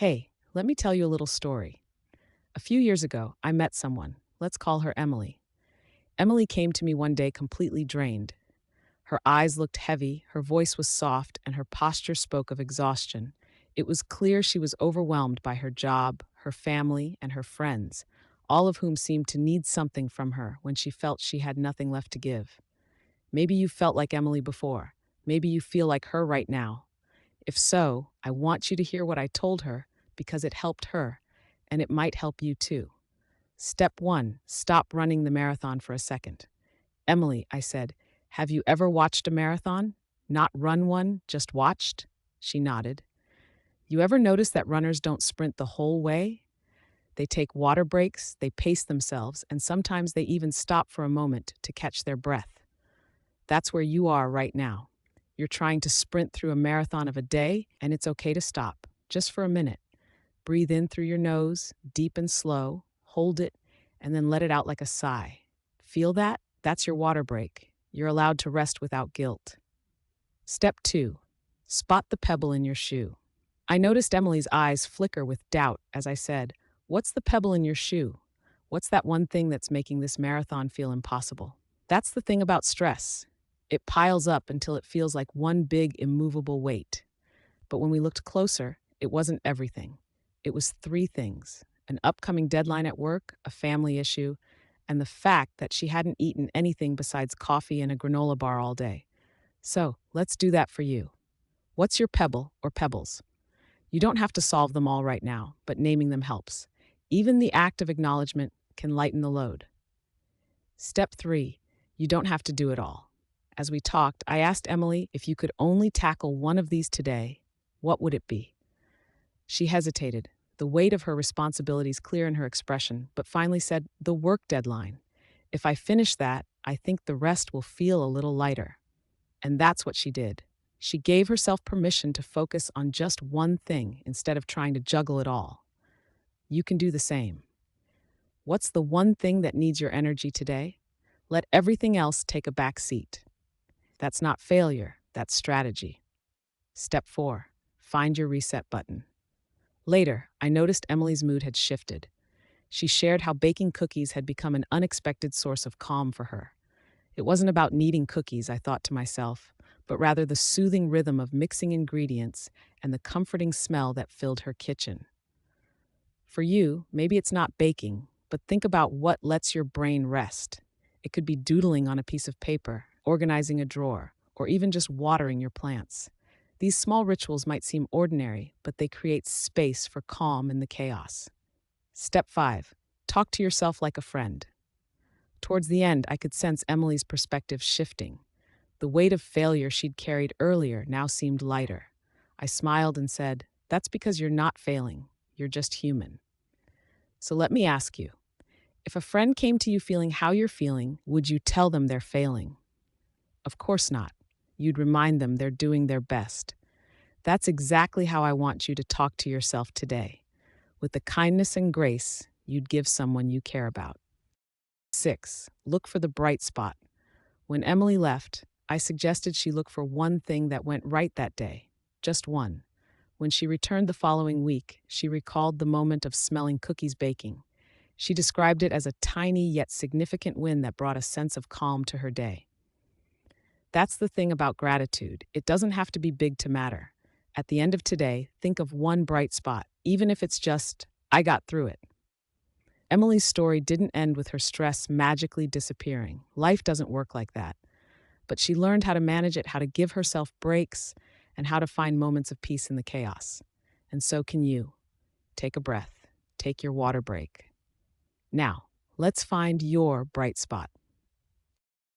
Hey, let me tell you a little story. A few years ago, I met someone. Let's call her Emily. Emily came to me one day completely drained. Her eyes looked heavy, her voice was soft, and her posture spoke of exhaustion. It was clear she was overwhelmed by her job, her family, and her friends, all of whom seemed to need something from her when she felt she had nothing left to give. Maybe you felt like Emily before. Maybe you feel like her right now. If so, I want you to hear what I told her because it helped her, and it might help you too. Step one, stop running the marathon for a second. Emily, I said, have you ever watched a marathon? Not run one, just watched? She nodded. You ever notice that runners don't sprint the whole way? They take water breaks, they pace themselves, and sometimes they even stop for a moment to catch their breath. That's where you are right now. You're trying to sprint through a marathon of a day, and it's okay to stop, just for a minute. Breathe in through your nose, deep and slow, hold it, and then let it out like a sigh. Feel that? That's your water break. You're allowed to rest without guilt. Step two, spot the pebble in your shoe. I noticed Emily's eyes flicker with doubt as I said, what's the pebble in your shoe? What's that one thing that's making this marathon feel impossible? That's the thing about stress. It piles up until it feels like one big, immovable weight. But when we looked closer, it wasn't everything. It was three things: an upcoming deadline at work, a family issue, and the fact that she hadn't eaten anything besides coffee and a granola bar all day. So, let's do that for you. What's your pebble or pebbles? You don't have to solve them all right now, but naming them helps. Even the act of acknowledgement can lighten the load. Step three, you don't have to do it all. As we talked, I asked Emily if you could only tackle one of these today, what would it be? She hesitated, the weight of her responsibilities clear in her expression, but finally said, the work deadline. If I finish that, I think the rest will feel a little lighter. And that's what she did. She gave herself permission to focus on just one thing instead of trying to juggle it all. You can do the same. What's the one thing that needs your energy today? Let everything else take a back seat. That's not failure, that's strategy. Step four, find your reset button. Later, I noticed Emily's mood had shifted. She shared how baking cookies had become an unexpected source of calm for her. It wasn't about kneading cookies, I thought to myself, but rather the soothing rhythm of mixing ingredients and the comforting smell that filled her kitchen. For you, maybe it's not baking, but think about what lets your brain rest. It could be doodling on a piece of paper, organizing a drawer, or even just watering your plants. These small rituals might seem ordinary, but they create space for calm in the chaos. Step five, talk to yourself like a friend. Towards the end, I could sense Emily's perspective shifting. The weight of failure she'd carried earlier now seemed lighter. I smiled and said, that's because you're not failing, you're just human. So let me ask you, if a friend came to you feeling how you're feeling, would you tell them they're failing? Of course not. You'd remind them they're doing their best. That's exactly how I want you to talk to yourself today, with the kindness and grace you'd give someone you care about. 6. Look for the bright spot. When Emily left, I suggested she look for one thing that went right that day, just one. When she returned the following week, she recalled the moment of smelling cookies baking. She described it as a tiny yet significant win that brought a sense of calm to her day. That's the thing about gratitude. It doesn't have to be big to matter. At the end of today, think of one bright spot, even if it's just, I got through it. Emily's story didn't end with her stress magically disappearing. Life doesn't work like that. But she learned how to manage it, how to give herself breaks, and how to find moments of peace in the chaos. And so can you. Take a breath. Take your water break. Now, let's find your bright spot.